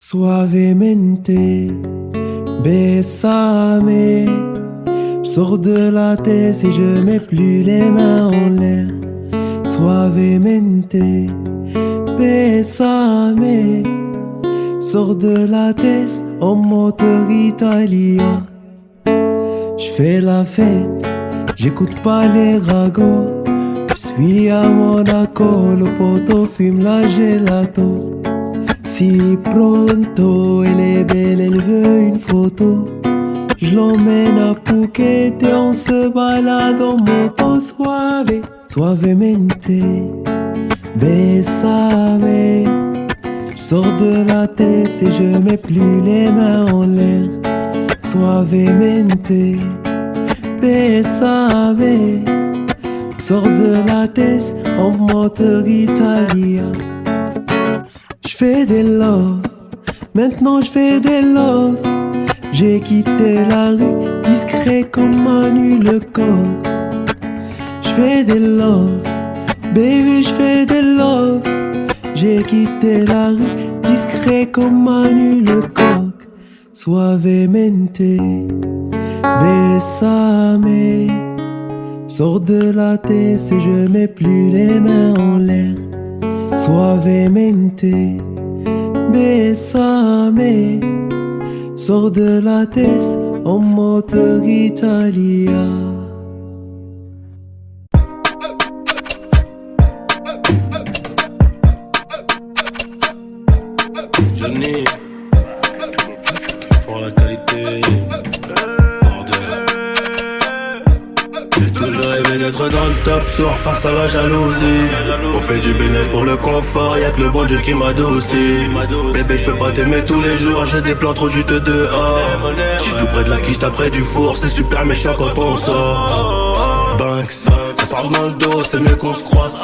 Suavemente, bésame. J'sors de la tête et je mets plus les mains en l'air. Suavemente, bésame. Sors de la tête en moteur italien. J'fais la fête, j'écoute pas les ragots. J'suis à Monaco, le poteau fume la gelato. Si pronto, elle est belle, elle veut une photo. Je l'emmène à Phuket et on se balade en moto. Suave, suavemente, bésame. J'sors de la tête et je mets plus les mains en l'air. Suavemente, bésame. Sors de la tête en moteur italien. J'fais des love, maintenant j'fais des love. J'ai quitté la rue, discret comme Manu le coq. J'fais des love, baby j'fais des love. J'ai quitté la rue, discret comme Manu le coq. Suavemente, bésame. Sors de la tête et je mets plus les mains en l'air. Suavemente, bésame. Sors de la tête en moteur italien. Johnny, pour la qualité, bordel. J'ai toujours rêvé d'être dans le top sur face à la jalousie. On fait du bénéfice pour le confort, y'a que le bon Dieu qui m'adoucit. Bébé j'peux pas t'aimer tous les jours, j'ai des plans trop juteux dehors. J'suis tout près de la quiche, t'as près du four, c'est super méchant quand on sort. Banks, ça parle dans le dos, c'est mieux qu'on se croise.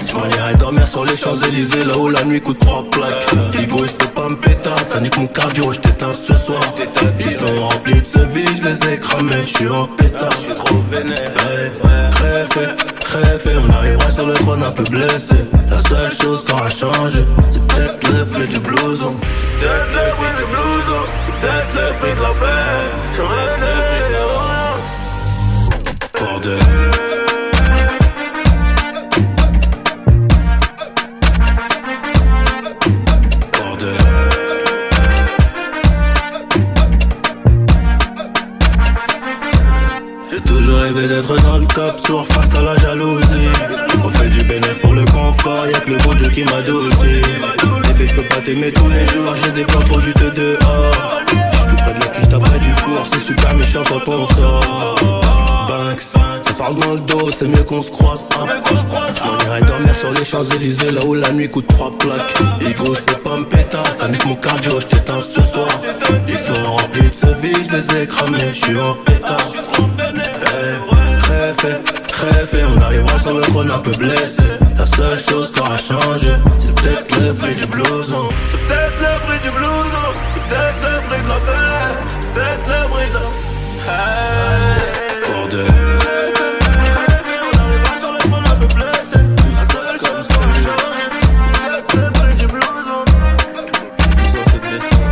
J'm'en irai dormir sur les Champs-Élysées, là où la nuit coûte 3 plaques. Digo j't'ai pas me pétain, ça nique mon cardio, j't'éteins ce soir. Ils sont remplis de ce vide, j'les ai cramés, j'suis en pétard. J'suis trop vénère. Crève, on arrivera sur le trône un peu blessé. La seule chose qui aura changé, c'est peut-être le prix du blouson. C'est peut-être le prix du blouson, c'est peut-être le prix de la paix. J'aurais été bordel. J'ai toujours rêvé d'être dans le top sur face à la jalousie. On fait du bénéfice pour le confort, y'a que le bon Dieu qui m'adoucit. Bébé j'peux pas t'aimer tous les jours, j'ai des plans trop juteux dehors. J'suis tout près de la quiche, t'as près du four, c'est super méchant quand on sort. Banks, ça parle dans le dos, c'est mieux qu'on se croise. On irait dormir sur les Champs-Élysées, là où la nuit coûte 3 plaques. Higo j'peux pas me péter, ça nique mon cardio, j't'éteins ce soir. Ils sont remplis de ce vide, j'les ai cramés, j'suis en pétard. Crève, on arrivera sur le trône un peu blessé. La seule chose qui aura changé, c'est peut-être le prix du blouson. C'est peut-être le prix du blouson, c'est peut-être le prix de la paix. C'est peut-être le prix de la bordel. On arrivera sur le trône un peu blessé. La seule chose qui aura changé, c'est peut-être le prix du blouson. Ça c'est de l'espoir.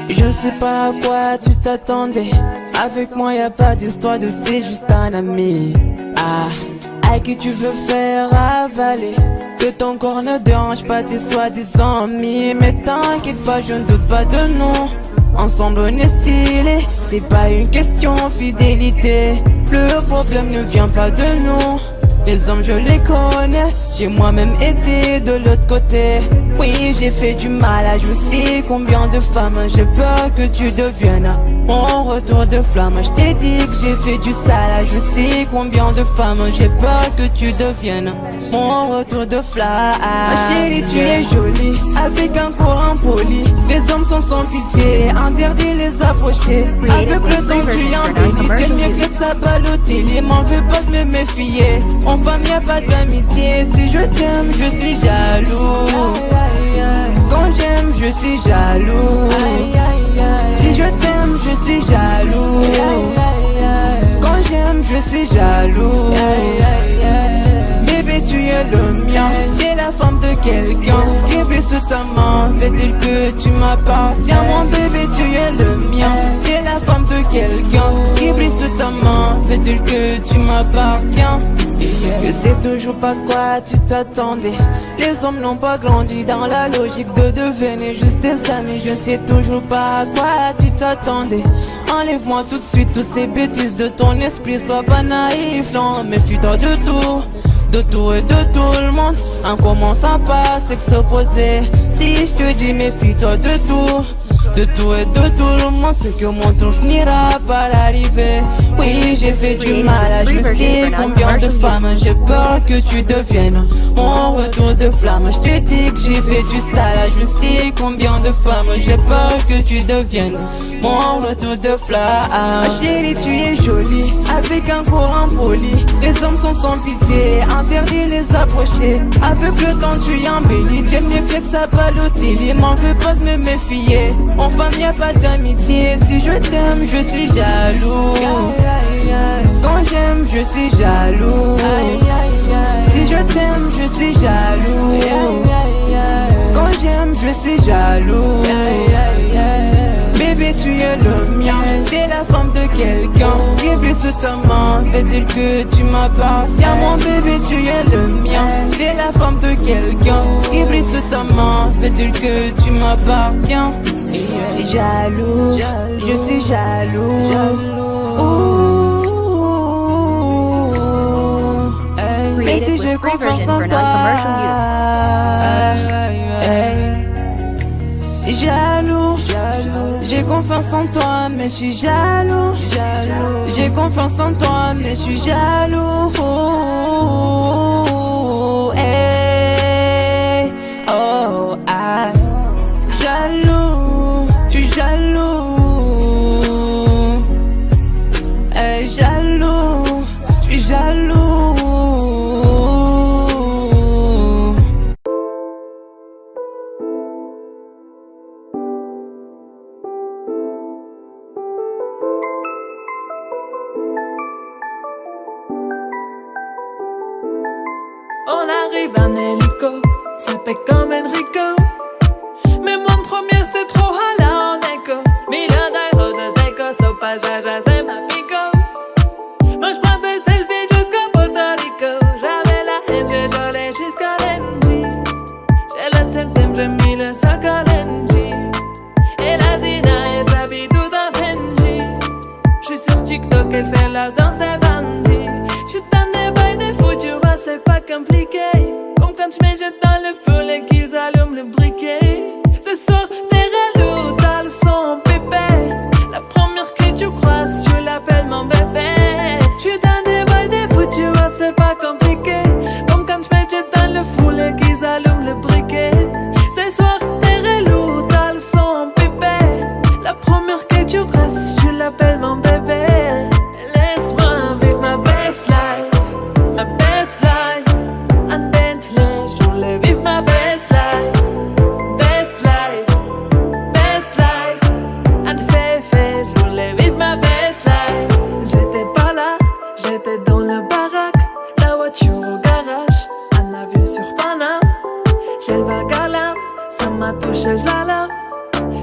Je sais pas à quoi tu t'attendais. Avec moi y'a pas d'histoire de c'est juste un ami. À qui tu veux faire avaler. Que ton corps ne dérange pas tes soi-disant amis. Mais t'inquiète pas, je ne doute pas de nous. Ensemble on est stylé. C'est pas une question fidélité. Le problème ne vient pas de nous. Les hommes je les connais, j'ai moi-même été de l'autre côté. Oui j'ai fait du mal à je sais combien de femmes j'ai peur que tu deviennes Mon retour de flamme, je t'ai dit que j'ai fait du sale. Je sais combien de femmes j'ai peur que tu deviennes. Mon retour de flamme. Chérie, tu es jolie, avec un corps impoli. Les hommes sont sans pitié, interdit les approcher. Avec le temps tu embellis, t'es mieux que ça Balotelli. M'en veux pas de me méfier, en femme y'a pas d'amitié. Si je t'aime, je suis jaloux. Quand j'aime, je suis jaloux. Si je t'aime, je suis jaloux. Quand j'aime, je suis jaloux. Bébé, tu es le mien. T'es la femme de quelqu'un. Ce qui brille sous ta main fait-il que tu m'appartiens? Mon bébé, tu es le mien. T'es la femme de quelqu'un. Ce qui brille sous ta main fait-il que tu m'appartiens? Je sais toujours pas quoi tu t'attendais. Les hommes n'ont pas grandi dans la logique de devenir juste tes amis. Je sais toujours pas à quoi tu t'attendais. Enlève-moi tout de suite toutes ces bêtises de ton esprit. Sois pas naïf, non, méfie-toi de tout. De tout et de tout le monde. En commençant par s'opposer. Si je te dis méfie-toi de tout. De tout et de tout le monde, c'est que mon tour finira par arriver. Oui, j'ai fait du mal, je sais combien de femmes j'ai peur que tu deviennes. Mon retour de flamme, je te dis que j'ai fait du sale. Je sais combien de femmes j'ai peur que tu deviennes. Mon retour de flamme. Chérie, tu es jolie, avec un corps impoli. Les hommes sont sans pitié, interdit les approcher. Avec le temps tu embellis, t'es mieux que ça Balotelli. M'en veux pas de me méfier, en femme y'a pas d'amitié. Si je t'aime, je suis jaloux. Quand j'aime, je suis jaloux. Si je t'aime, je suis jaloux. Quand j'aime, je suis jaloux. Bébé, tu es le mien. T'es la femme de quelqu'un. Ce qui brille sous ta main fait-il que tu m'appartiens? Mon bébé, tu es le mien. T'es la femme de quelqu'un. Ce qui brille sous ta main fait-il que tu m'appartiens? Jaloux, je suis jaloux. Même si j'ai confiance en toi. Jaloux, j'ai confiance en toi, mais je suis jaloux. J'ai confiance en toi, mais je suis jaloux. Hey, oh, ah, jaloux, je suis jaloux. Hey, jaloux, je suis jaloux. On arrive en hélico, ça fait comme Enrico. Mais moi le premier c'est trop hala en écho. Million d'euros de déco, so pas jaja c'est ma pico. Moi j'prends des selfies jusqu'à Puerto Rico. J'avais la haine, j'ai jolé jusqu'à l'NG. J'ai le tem-tem, j'ai mis le sac à l'NG. Et la Zina, elle s'habille tout en Fendi. J'suis sur TikTok, elle fait la danse des bandits. J'suis dans des bails des fous, tu vois c'est pas compliqué. Comme quand je jette dans le feu et qu'ils allument le briquet. Ce soir t'es relou, t'as le son pépé. La première que tu croises, je l'appelle mon bébé. J'suis dans des bails des fous, tu vois c'est pas compliqué. Comme quand je jette dans le fou et qu'ils allument le briquet. Ce soir t'es relou, t'as le son pépé. La première que tu croises, je l'appelle mon bébé. Laisse-moi vivre ma best life. Ma best life, un Bentley, je voulais vivre ma best life. Best life, un féfé, je voulais vivre ma best life. J'étais pas là, j'étais dans le baraque. La voiture au garage, un avion sur Paname. J'ai le vague à l'âme, ça m'a touché, je la lame.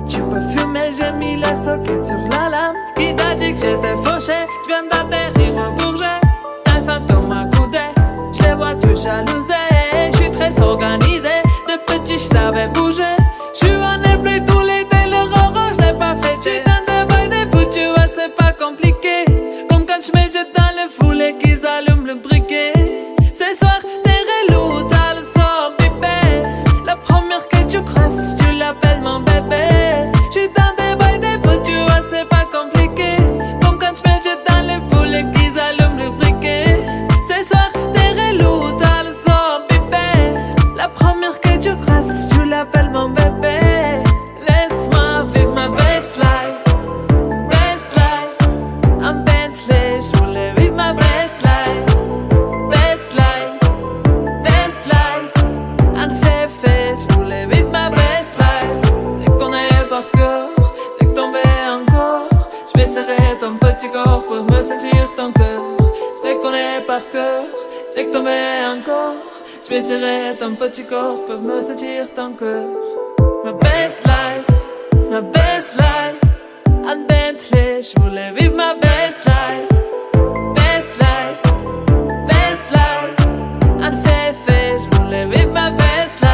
Tu peux fumer, j'ai mis la socket sur la lame. Qui t'a dit que j'étais fauché, je viens d'atterrir au Bourget. Un fantôme m'a coudé, je les vois tous jalousés. Je suis très organisé, de petit je savais bouger. Je suis en airplay tout l'été, le roro je l'ai pas fêté. J'suis dans des bails des fous, tu vois c'est pas compliqué. Comme quand je me jette dans le foule et qu'ils allument le briquet. Ce soir t'es relou, t'as le son pipé. La première que tu crosses, tu l'appelles mon bébé. J'suis dans des bails des fous, tu vois c'est pas compliqué. par cœur. Je sais que t'en mets encore. Je vais serrer ton petit corps pour me sentir ton cœur. Ma best life, ma best life. En Bentley, je voulais vivre ma best life. Best life, best life. En Fefe, je voulais vivre ma best life.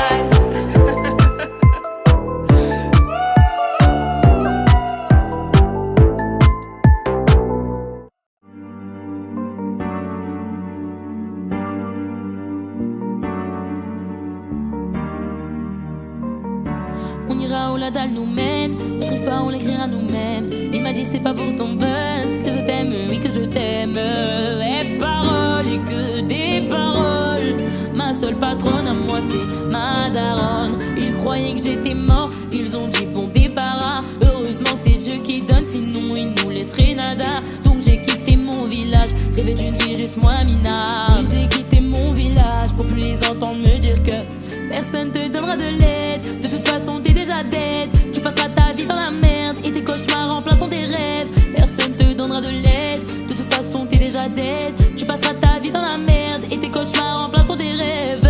On ira où la dalle nous mène, notre histoire on l'écrira nous-mêmes. Il m'a dit c'est pas pour ton buzz que je t'aime, oui que je t'aime. Et paroles et que des paroles. Ma seule patronne à moi c'est ma daronne. Ils croyaient que j'étais mort, ils ont dit bon débarras. Heureusement que c'est Dieu qui donne, sinon il nous laisserait nada. Donc j'ai quitté mon village, rêvé d'une vie juste moins minable. Oui, j'ai quitté mon village pour plus les entendre me dire que personne te donnera de l'aide. De toute façon t'es déjà dead. Tu passeras ta vie dans la merde et tes cauchemars remplaceront tes rêves. Personne te donnera de l'aide. De toute façon t'es déjà dead. Tu passeras ta vie dans la merde et tes cauchemars remplaceront tes rêves.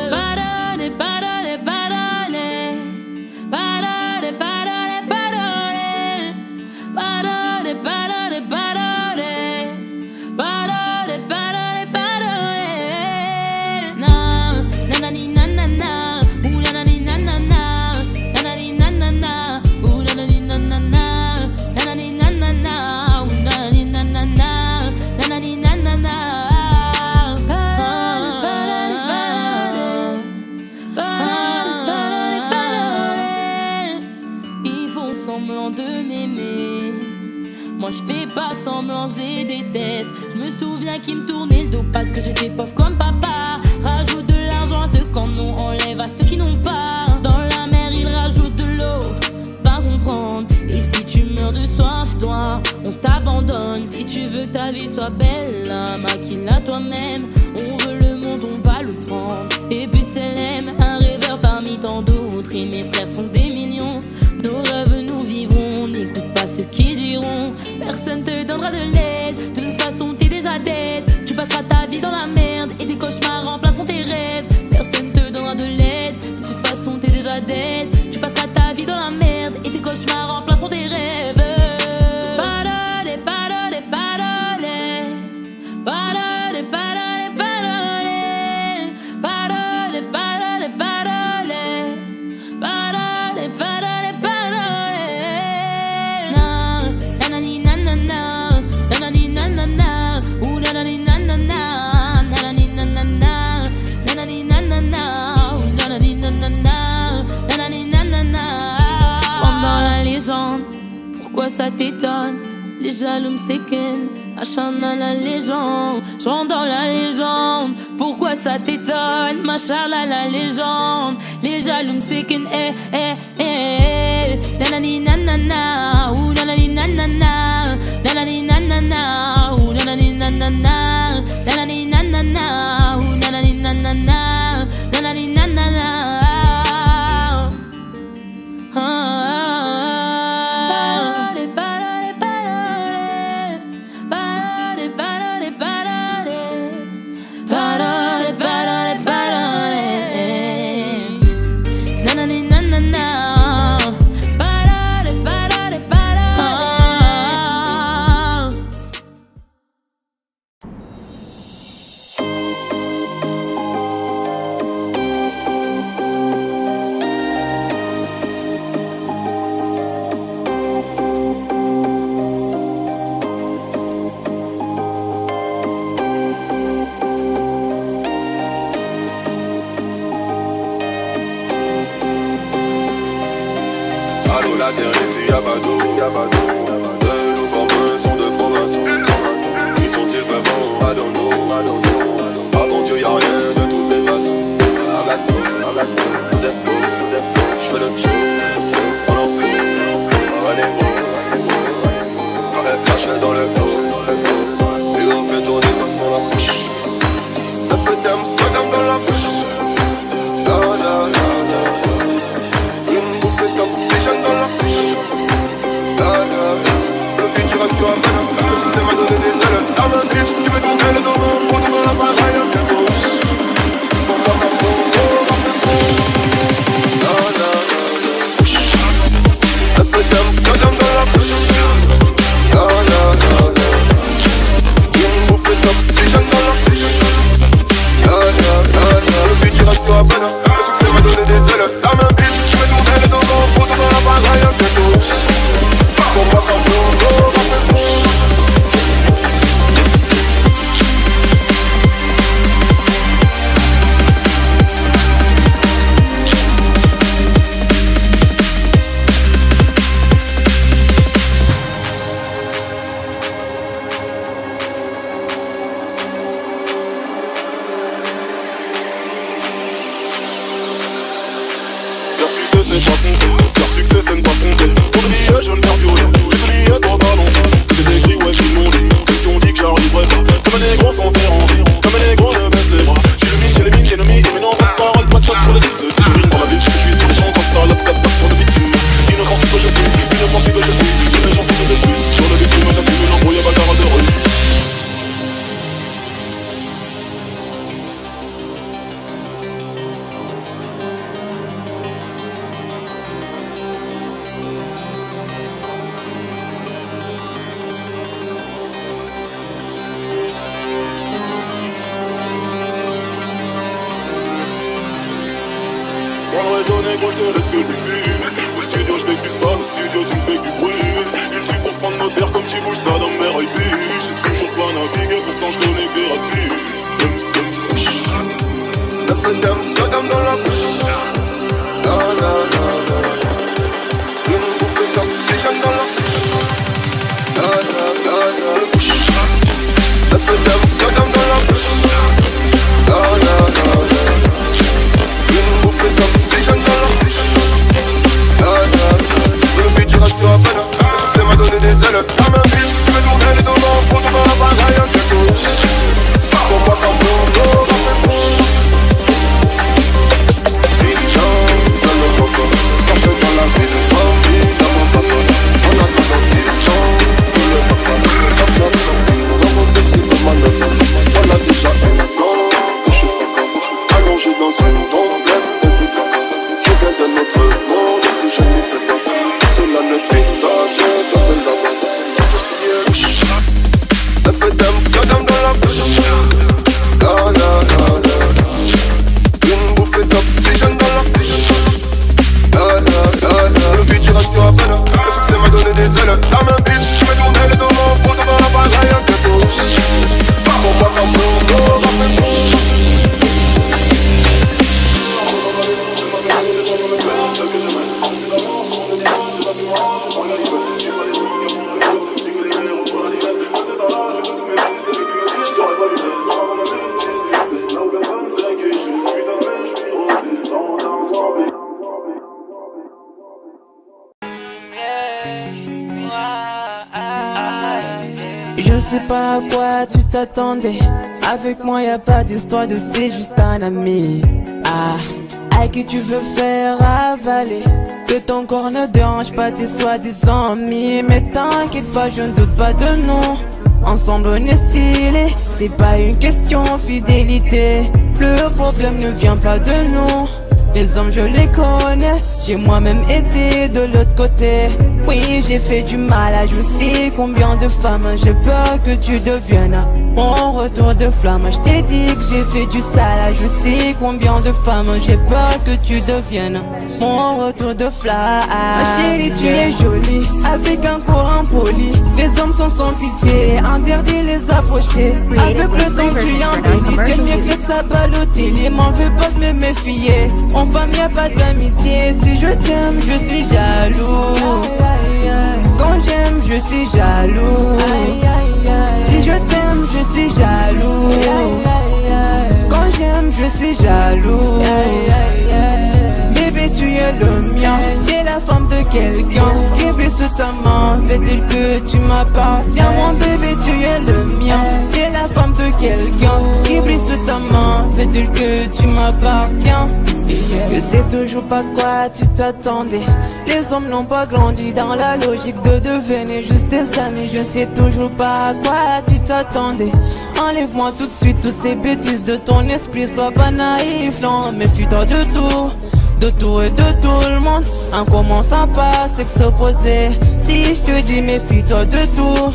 Parole, parole, parole. Parole, parole, parole. Parole, parole, parole. Parole, parole, parole. Nanani, nanana. Ooh, nanani, nanana. Nanani, nanana. Ooh, nanani, nanana. Nanani, nanana. Ooh, nanani, nanana. Nanani, nanana. Parole, parole, parole. Parole, parole. Ils font semblant de m'aimer. Moi je fais pas semblant, je les déteste. Je me souviens qu'ils me tournaient le dos parce que j'étais pauvre comme papa. Rajoute de l'argent à ceux qui en ont, enlève à ceux qui n'ont pas. Dans la mer ils rajoutent de l'eau, pas comprendre. Et si tu meurs de soif, toi, on t'abandonne. Si tu veux que ta vie soit belle, maquille-la toi-même. On veut le monde, on va le prendre. Et puis c'est l'aime, un rêveur parmi tant d'autres. Et mes frères sont des millions. Nos rêves nous vivrons, n'écoute pas ceux qui diront. Personne te donnera de l'aide. De toute façon t'es déjà dead. Tu passeras ta vie dans la merde et tes cauchemars remplaceront tes rêves. Personne te donnera de l'aide. De toute façon t'es déjà dead. Tu passeras ta vie dans la merde et tes cauchemars remplaceront tes rêves. Parole, parole, parole. Parole, parole, parole. Parole, parole, parole. Parole, parole, parole. Nanani, nanana. Nanani, nanana. Ooh, nanani, nanana. Nanani, nanana. Nanani, nanana. Ooh, nanani, nanana. Nanani, nanana. Je rentre dans la légende. Pourquoi ça t'étonne? Les jaloux me séquennent, machin dans la légende. Je rentre dans la légende. Pourquoi ça t'étonne? Machin dans la légende. Les jaloux me séquennent, eh, eh, eh. Nanani, nanana. Ouh, nanani, nanana. Nanani, nanana. Ouh, nanani, nanana. Nanani, nanana. Ouh, nanani, nanana. Nanani, nanana. Parole, parole, parole. Parole, parole, parole. Parole, parole, parole. Nanani, nanana. Parole, parole, parole. Allô, la terre ici y'a pas d'eau. De l'eau comme un son de franc-maçon. Ils sont-ils vraiment à don't know. Avant Dieu y'a rien de toutes les façons. J'fais le show. Allez, arrête lâche dans le dos. Et on fait tourner ça sans la bouche. Un peu d'âme, swagam dans la bouche. La la la la. Une bouffée d'oxygène dans la bouche. La la d'oxygène dans la fiche. Le beat il reste à peine. Le succès m'a donné des ailes. La même bitch, je vais tourner les dos dans le photo dans la bagaille un ghetto. Pour moi comme Bongo, rappelle-moi. Leur succès c'est ne pas compter. Pour le billet je ne perds plus rien. J'ai tout lié pour balancer. J'ai écrit ouais qu'ils m'ont dit. Ils t'ont dit que j'arriverai pas. Comme les gros sont terrandis. Comme les gros ne baissent les bras. J'ai le mine, j'ai les mines, j'ai le mise. Mais non pas de parole, pas de shot sur les îles. C'est je rime dans la ville, je suis sur les gens. Quand ça lave 4 pattes sur le bitume. Inoffensive je tue, inoffensive je tue. Une gencive de plus. Sur le bitume j'appuie une embrouille à bagarre de rue. Gros, je te laisse que du film. Au studio je fais plus ça, au studio tu me fais du bruit. Il tue pour prendre nos terres comme tu bouges ça dans mes R.I.P. J'ai toujours pas navigué, pourtant je connais des rapides. Amsterdam dans la bouche. La la la la. Une bouffée d'oxygène dans la bouche. La la la la. Amsterdam dans la bouche. La la la la. Une bouffée d'oxygène dans la bouche. Le beat il reste à peine. Le succès m'a donné des ailes. La même bitch, je vais tourner les dos dans le photo dans la bagaille un ghetto. Pour moi comme Bongo, rappelle-moi. Big John, dans le coco. Danser dans la ville, Bambi, dans mon papa. On attend Big John, sur le papa. Chop chop chop, dans mon dossier de Manhattan. On a déjà un gang de chez Franco. Allongé dans une tombe. Je viens de notre monde, et si je n'y fais pas, cela ne t'étonne, je t'appelle là-bas. Associé, un peu d'Amsterdam dans la bouche. La la la la. Une bouffée d'oxygène dans la bouche. La la la la. Le beat il reste à peine. Le succès m'a donné des ailes. La même bitch, je vais tourner les dos dans le photo dans la bagaille un ghetto. Pour moi comme Bongo, rappelle-moi. Je sais pas à quoi tu t'attendais. Avec moi y'a pas d'histoire de c'est juste un ami. À qui tu veux faire avaler. Que ton corps ne dérange pas tes soi-disant amis. Mais t'inquiète pas, je ne doute pas de nous. Ensemble on est stylé. C'est pas une question fidélité. Le problème ne vient pas de nous. Les hommes je les connais. J'ai moi-même été de l'autre côté. Oui j'ai fait du mal à je sais combien de femmes. J'ai peur que tu deviennes mon retour de flamme. Je t'ai dit que j'ai fait du sale. Je sais combien de femmes. J'ai peur que tu deviennes mon retour de flamme. Chérie tu es jolie avec un corps impoli. Les hommes sont sans pitié, interdit les approcher. Avec le temps tu embellis. T'es mieux que ça Balotelli. M'en veux pas de me méfier. En femme y'a pas d'amitié. Si je t'aime je suis jaloux. Quand j'aime je suis jaloux. Si je t'aime je suis jaloux. Quand j'aime je suis jaloux. Bébé tu es le mien. T'es la femme de quelqu'un. Ce qui est sous ta main fait-il que tu m'appartiens. Mon bébé tu es le mien. T'es la femme de quelqu'un. Ce qui brille sous ta main fait-il que tu m'appartiens. Je sais toujours pas quoi tu t'attendais. Les hommes n'ont pas grandi dans la logique de devenir juste tes amis. Je sais toujours pas à quoi tu t'attendais. Enlève-moi tout de suite toutes ces bêtises de ton esprit. Sois pas naïf, non, méfie-toi de tout. De tout et de tout le monde. En commençant par sexe opposé. Si je te dis méfie-toi de tout.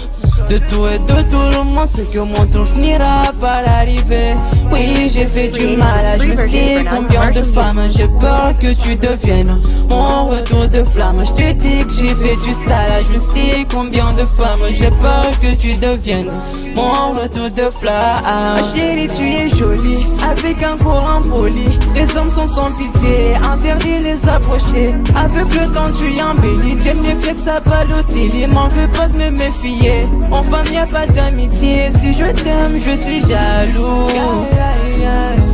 De tout et de tout le monde, c'est que mon tour finira par arriver. Oui, j'ai fait du mal à je sais combien de femmes. J'ai peur que tu deviennes mon retour de flamme. Je te dis que j'ai fait du sale à je sais combien de femmes. J'ai peur que tu deviennes mon retour de flamme. Chérie, tu es jolie, avec un courant poli. Les hommes sont sans pitié, interdit les approcher. Avec le temps tu embellis, t'es mieux que ça Balotelli. M'en veux pas de me méfier, en femme y'a pas d'amitié. Si je t'aime, je suis jaloux.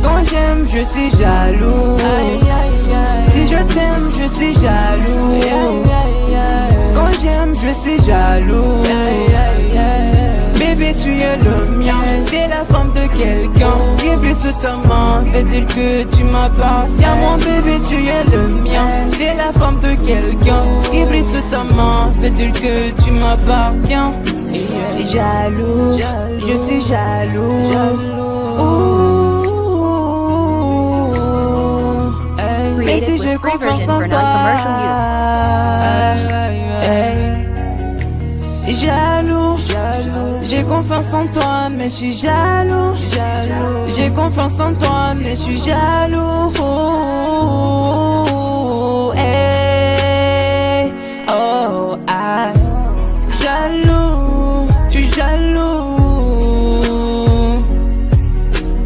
Quand j'aime, je suis jaloux. Si je t'aime, je suis jaloux. Quand j'aime, je suis jaloux. Bébé, tu es le mien, t'es la femme de quelqu'un. Ce qui est blessé sous ta main, fait-il que tu m'appartiens. Mon bébé, tu es le mien, t'es la femme de quelqu'un. Ce qui est blessé sous ta main, fait-il que tu m'appartiens. Jaloux, je suis jaloux. Même si j'ai confiance en toi. Jaloux, j'ai confiance en toi, mais je suis jaloux. J'ai confiance en toi, mais je suis jaloux. Hey, oh, ah, jaloux, je suis jaloux.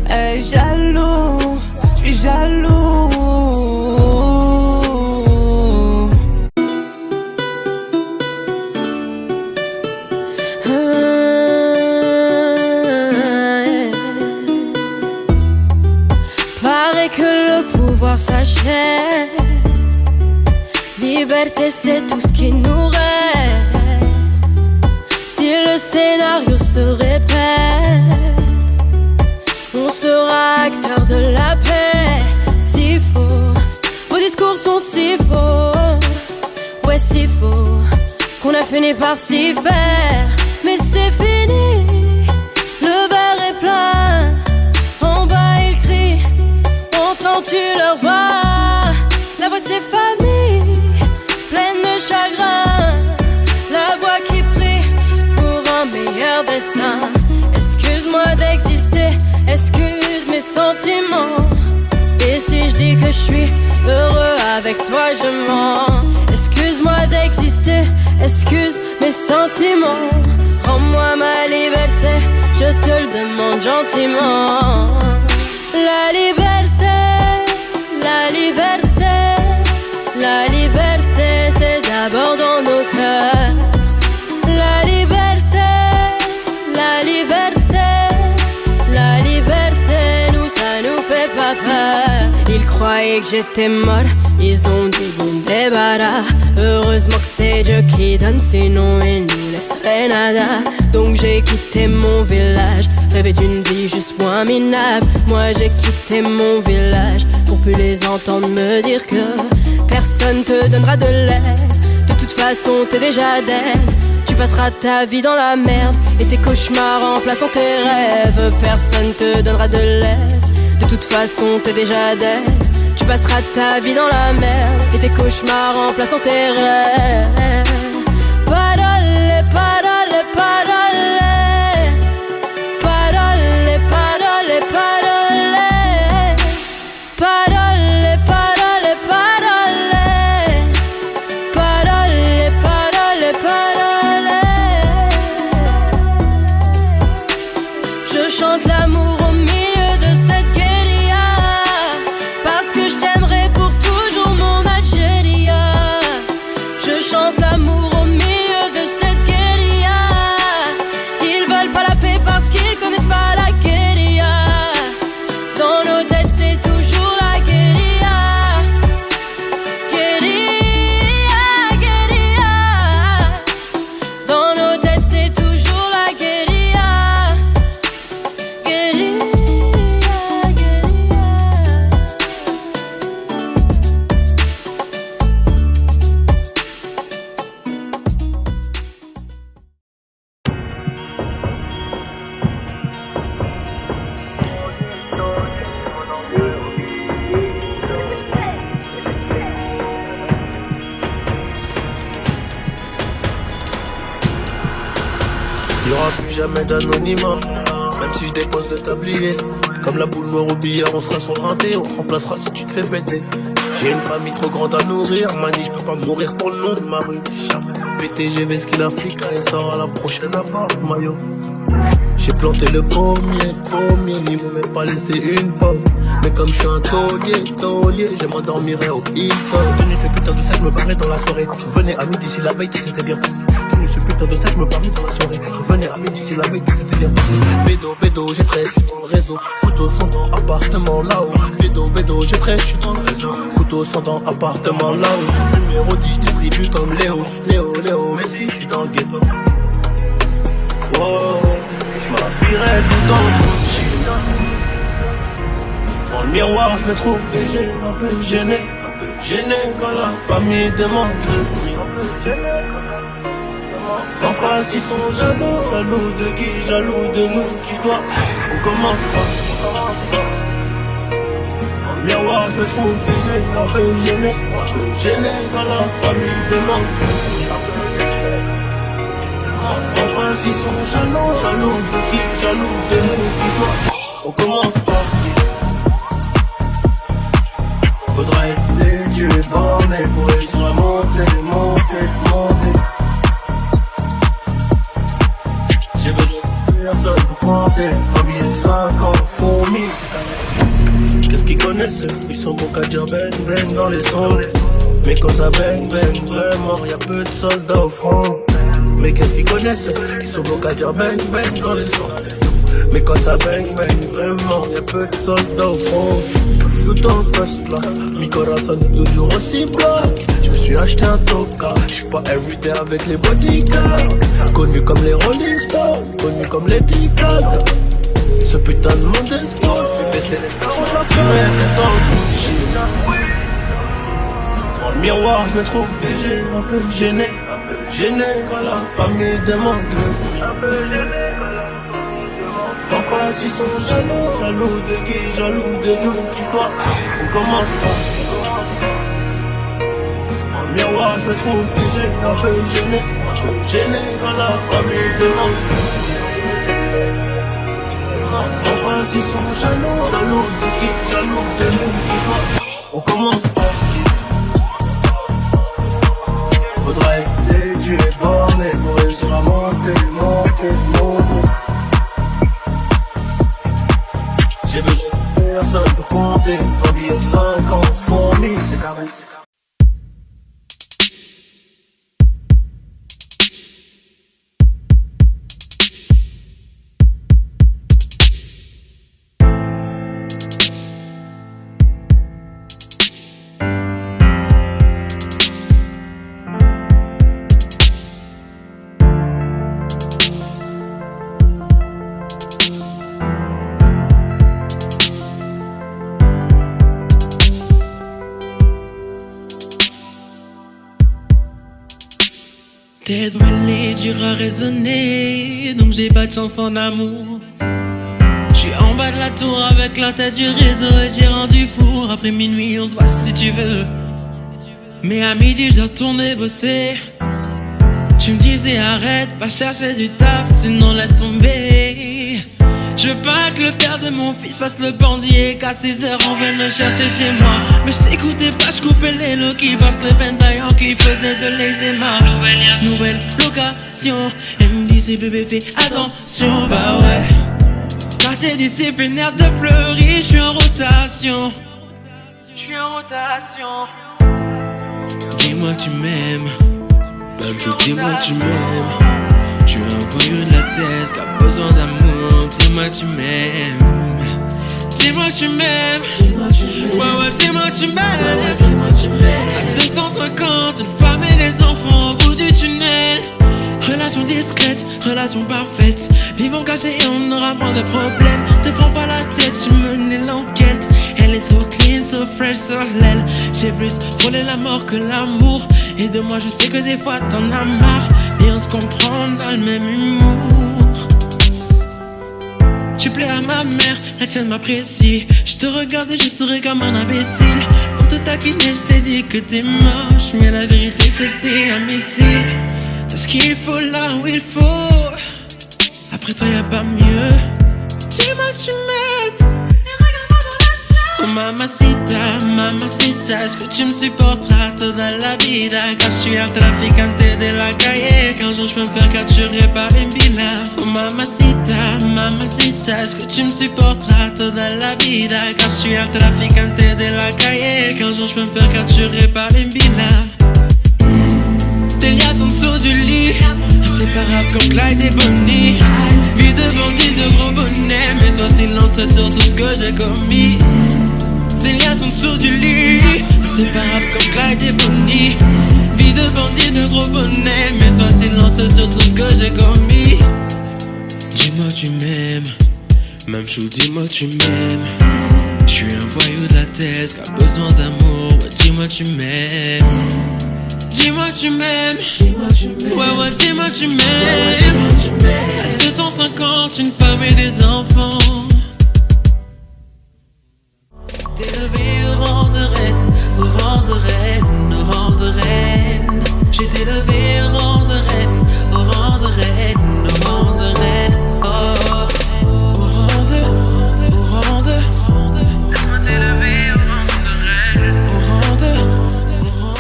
Hey, jaloux, je suis jaloux. S'achève. Liberté, c'est tout ce qui nous reste. Si le scénario se répète, on sera acteur de la paix. Si faux, vos discours sont si faux. Ouais, si faux, qu'on a fini par s'y faire. Mais c'est fini, le verre est plein. En bas il crie, entends-tu leur voix? La voix de ses familles, pleine de chagrin. La voix qui prie pour un meilleur destin. Excuse-moi d'exister, excuse mes sentiments. Et si je dis que je suis heureux avec toi, je mens. Excuse-moi d'exister, excuse mes sentiments. Rends-moi ma liberté, je te le demande gentiment. La liberté, la liberté, la liberté, c'est d'abord dans nos cœurs. La liberté, la liberté, la liberté, nous ça nous fait pas peur. Ils croyaient que j'étais mort, ils ont dit bon débarras. Heureusement que c'est Dieu qui donne, sinon il nous laisserait nada. Donc j'ai quitté mon village, rêvé d'une vie juste moins minable. Moi j'ai quitté mon village pour plus les entendre me dire que personne te donnera de l'aide. De toute façon t'es déjà dead. Tu passeras ta vie dans la merde et tes cauchemars remplaçant tes rêves. Personne te donnera de l'aide. De toute façon t'es déjà dead. Tu passeras ta vie dans la merde et tes cauchemars remplaçant tes rêves. Parole, parole, parole. Parole, parole, parole. Parole, parole, parole. Parole, parole, parole. Je chante l'amour au milieu de cette guérilla, parce que je t'aimerai pour toujours mon Algéria. Je chante l'amour au milieu de cette guérilla. Ils veulent pas la paix parce qu'ils connaissent pas la guérilla. Dans nos têtes c'est toujours la guérilla. Guérilla, guérilla. Dans nos têtes c'est toujours la guérilla. Guérilla. jamais d'anonymat. Même si je dépose le tablier, comme la boule noire au billard, on sera sur un dé, on te remplacera si tu te fais péter. J'ai une famille trop grande à nourrir, mani, je peux pas mourir pour le nom de ma rue. PTGV, ce qu'il a fait, quand il sort à la prochaine appart, maillot. J'ai planté le pommier, ils m'ont même pas laissé une pomme. Mais comme je suis un taulier, je m'endormirai au Hilton. Tenu ce putain de sac, je me barrais dans la soirée. Je venais à midi si la veille, tout s'était bien passé. Tenu ce putain de sac, je me barrais dans la soirée. Je venais à midi si la veille, tout s'était bien passé. Bédo, j'ai fraîche, je suis dans le réseau. Couteau sans dents, appartement là-haut. Bédo, j'ai fraîche, je suis dans le réseau. Couteau sans dents, appartement là-haut. Numéro 10, je distribue comme Léo, mais si je suis dans le ghetto. Wow. J'm'habillerai tout en Gucci. Dans le miroir, je me trouve BG, un peu gêné quand la famille demande le prix. En face, ils sont jaloux de qui, jaloux de nous, qui je dois. On commence pas. Dans le miroir, je me trouve BG, un peu gêné quand la famille demande le prix. Enfin ils sont jaloux de qui, jaloux de nous, qui on commence pas. Faudra être tu es borné pour réussir à monter. J'ai besoin de personne pour compter. Un billet de 50 font 1000, c'est quand. Qu'est-ce qu'ils connaissent? Ils sont bons qu'à dire bang dans les sons. Mais quand ça bang vraiment, y'a peu de soldats au front. Mais qu'est-ce qu'ils connaissent? Ils sont bons qu'à dire bang dans les sons. Mais quand ça bang vraiment, y'a peu de soldats au front. Tout en poste là, mi corazon est toujours aussi black. Je me suis acheté un toka, j'suis pas everyday avec les bodyguards. Connu comme les Rolling Stones, connu comme les T-Cad. Ce putain de monde explose, j'vais baisser les paroles, la fumée tout en Gucci. Dans le miroir, je me trouve BG, un peu gêné quand la famille demande le prix. En face, ils sont jaloux de qui, jaloux de nous, qui je dois. On commence pas. Dans le miroir, je me trouve BG, un peu gêné quand la famille demande le prix. En face, ils sont jaloux de qui, jaloux de nous, qui je dois. On commence pas. Faudra être tu es borné pour réussir à monter. J'ai besoin de personne pour compter. Un billet de 50 font 1000, c'est carré. Tête brûlée, dur à raisonner, donc j'ai pas de chance en amour. J'suis en bas de la tour avec la tête du réseau et j'ai rendu four. Après minuit on se voit si tu veux, mais à midi je dois retourner bosser. Tu me disais arrête, va chercher du taf, sinon laisse tomber. Je veux pas que le père de mon fils fasse le bandit et qu'à 6h on vienne le chercher chez moi. Mais je t'écoutais pas, je coupais les lots qui passent les ventaillants qui faisaient de l'eczéma. Nouvelle location, elle me disait bébé fais attention, bah ouais. Quartier disciplinaire de Fleury, j'suis en rotation. Dis-moi que tu m'aimes, dis-moi que tu m'aimes. J'suis un voyou de la thèse qui a besoin d'amour. Dis-moi que tu m'aimes. Dis-moi que tu m'aimes. Ouais, dis-moi que tu m'aimes. À 250, une femme et des enfants au bout du tunnel. Relation discrète, relation parfaite. Vivons cachés et on aura moins de problèmes. Te prends pas la tête, je menais l'enquête. Elle est so clean, so fresh sur l'aile. J'ai plus frôlé la mort que l'amour. Et de moi je sais que des fois t'en as marre. Et on se comprend dans le même humour. Tu plais à ma mère, la tienne m'apprécie. Je te regarde et je souris comme un imbécile. Pour te taquiner je t'ai dit que t'es moche, mais la vérité c'est que t'es un missile. T'as ce qu'il faut là où il faut. Après toi y'a pas mieux. Dis-moi que tu m'aimes. Oh mamacita, mamacita, est-ce que tu me supporteras toda la vida? Quand je suis un traficante de la calle, qu'un jour je me faire capturer par une villa. Oh mamacita, mamacita, est-ce que tu me supporteras toda la vida? Quand je suis un traficante de la calle, qu'un jour je me faire capturer par une villa. Tes liasses en dessous du lit, inséparables comme Clyde et Bonnie. Vie de bandit, de gros bonnet, mais sois silencieux sur tout ce que j'ai commis. Tes liasses en dessous du lit, inséparables comme Clyde et Bonnie. Vie de bandit, de gros bonnet, mais sois silencieux sur tout ce que j'ai commis. Dis-moi que tu m'aimes, même chou, dis-moi que tu m'aimes. J'suis un voyou de la tête qui a besoin d'amour, ouais dis-moi que tu m'aimes. Dis-moi que tu m'aimes, ouais ouais dis-moi que tu m'aimes. À 250, une femme et des enfants. T'élevé au rang de reine, au rang de reine, au rang de reine. J'ai été élevé au rang de reine, au rang de reine, au rang de reine. Oh, au rang de, laisse-moi t'élever au rang de reine, au rang de, laisse-moi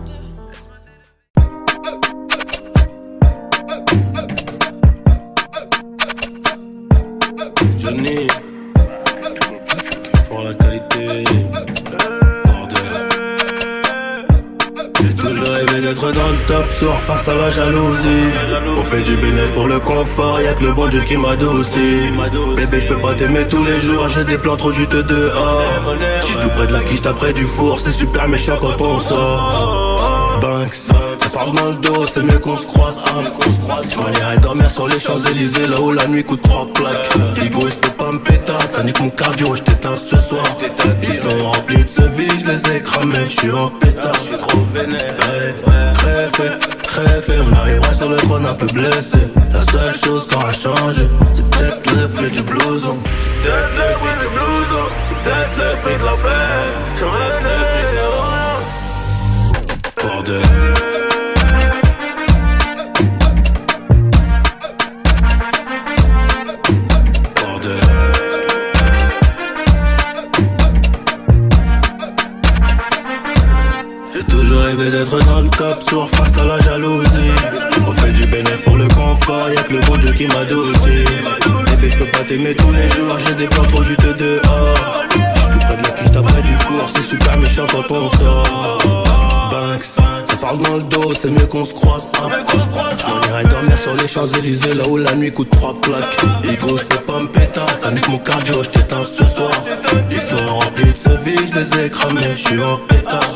t'élever. Johnny, pour la qualité. J'ai toujours rêvé d'être dans le top sur face à la jalousie. On fait du bénéfice pour le confort, y'a que le bon Dieu qui m'adoucit. Bébé j'peux pas t'aimer tous les jours, j'ai des plans trop juteux dehors. J'suis tout près de la quiche, près du four, c'est super méchant quand on sort. Banks, ça parle dans le dos, c'est mieux qu'on se croise. J'm'en irai dormir sur les Champs-Élysées, là où la nuit coûte 3 plaques. Higo, j'peux pas me péter, ça nique mon cardio, j't'éteins ce soir. Ils sont remplis de ce vide, j'les ai cramés, j'suis en pétard. Trop vénère. Crève, on arrivera sur le trône un peu blessé. La seule chose qui aura changé, c'est peut-être le prix du blouson. C'est peut-être le prix du blouson, c'est peut-être le prix de la paix. J'en ai bordel. Rêver d'être dans le top sur face à la jalousie. On fait du bénéfice pour le confort, y'a que le bon Dieu qui m'adoucit. Bébé j'peux pas t'aimer tous les jours, j'ai des plans trop juteux dehors. J'suis tout près de la quiche, près du four, c'est super méchant quand on sort. Banks, ça parle dans le dos, c'est mieux qu'on se croise. J'm'en irai dormir sur les Champs-Élysées, là où la nuit coûte 3 plaques. Higo, j'peux pas me péter, ça nique mon cardio, j't'éteins ce soir. Ils sont remplis de ce vide, j'les ai cramés, j'suis en pétard.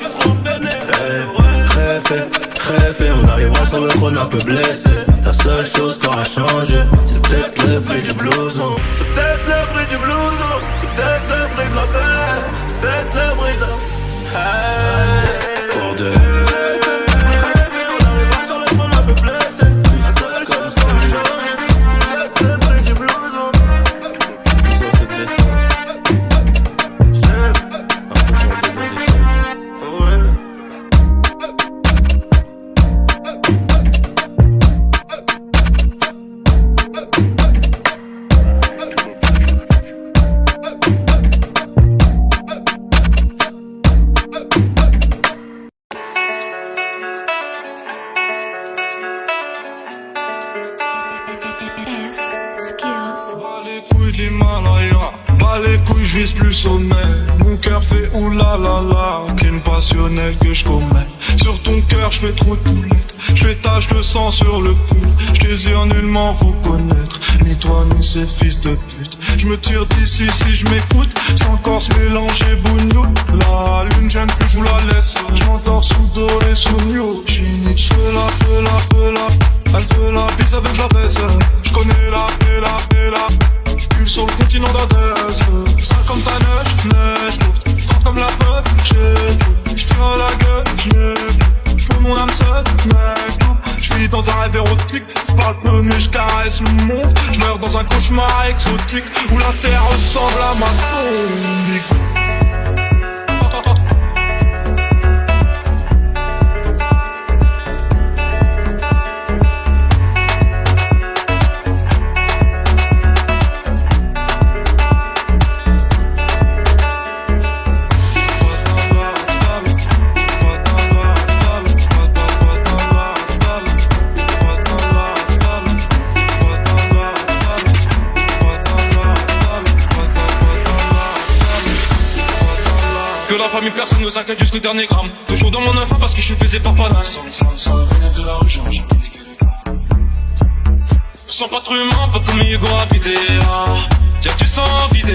Crève, on arrivera sur le trône un peu blessé. La seule chose qui aura changé, c'est peut-être le prix du blouson. C'est peut-être le prix du blouson, c'est peut-être le prix de la paix, c'est peut-être le prix de la bordel. On arrivera sur le trône un peu blessé. La seule chose qui aura changé, c'est peut-être le prix du blouson. Blouson c'est de l'espoir. Je vise plus sommet, mon cœur fait oulala, qu'une passionnelle que je commets. Sur ton cœur je fais trop de poulettes, je fais tache de sang sur le pull. Je désire nullement vous connaître, ni toi ni ces fils de pute. Je me tire d'ici si je m'écoute, sans corps se mélanger bougnou. La lune j'aime plus, je vous la laisse, je m'endors sous doré, sous mieux. J'suis Nietzsche, elle veut la bise avec la baisse. Je connais la cul sur le continent d'Adès. 50 neige courte, forte comme la veuve, je tire à la gueule, je n'ai plus. Pour mon âme seule, mec, je suis dans un rêve érotique. Je parle peu mais je caresse le monde. Je meurs dans un cauchemar exotique où la terre ressemble à ma tombe. famille, personne ne s'inquiète jusqu'au dernier gramme. Toujours dans mon enfant parce que je suis baisé par Panas. Sans bénéfice de la rue, j'ai piqué les gars. Sans pas trop humain, pas comme Hugo habité. Tiens, tu sens vidé.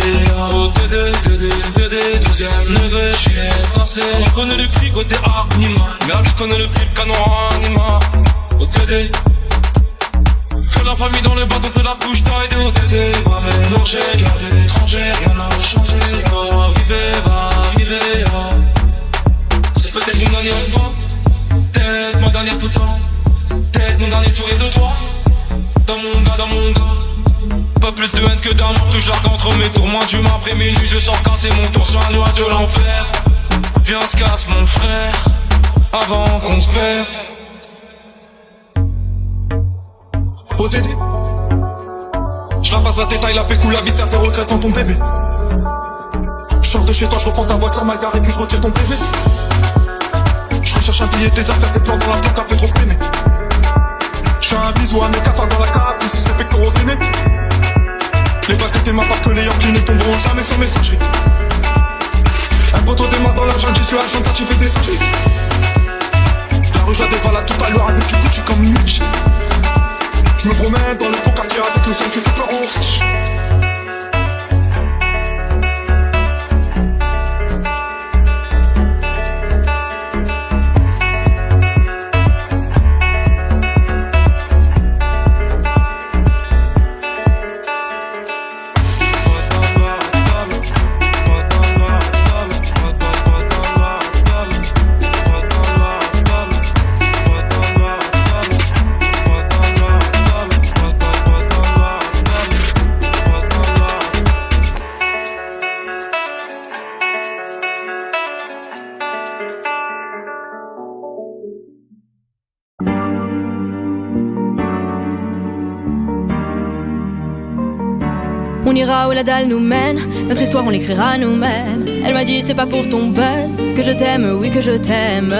Au TD, 12ème degré, j'suis forcé. On connaît le prix côté Anima. Merde, je connais le prix, le canon Anima. Au TD. Que la famille dans le bateau te la couche taille de ODD. Va mélanger, garder étranger, rien n'a changé. C'est quoi, vivez, c'est peut-être mon dernier fois, peut-être ma dernière putain, peut-être mon dernier sourire de toi. Dans mon gars, pas plus de haine que d'amour, plus jargon entre mes tours. Moins d'humain après minuit, je sens casser mon tour sur un noix de l'enfer. Viens, se casse mon frère, avant qu'on se perde. OTD, je la passe la détaille, la pécou, la viscère, tes regrets dans ton bébé. Je sors de chez toi, je reprends ta voiture mal garée, puis je retire ton PV. Je recherche un billet, des affaires, des plans dans la plaque, un peu trop peiné. Je fais un bisou à mes cafards dans la cave, d'ici c'est pectoraux gainés. Les baskets et ma part que les Yankees ne tomberont jamais sur messagerie. Un poteau démarre dans la jungle, j'y suis à Argentin, tu fais des singeries. La rue je la dévalade tout à l'heure avec du Gucci comme une miche. Je me promène dans le beau quartier avec le son qui fait peur en riche. On ira où la dalle nous mène, notre histoire on l'écrira nous-mêmes. Elle m'a dit c'est pas pour ton buzz que je t'aime, oui que je t'aime.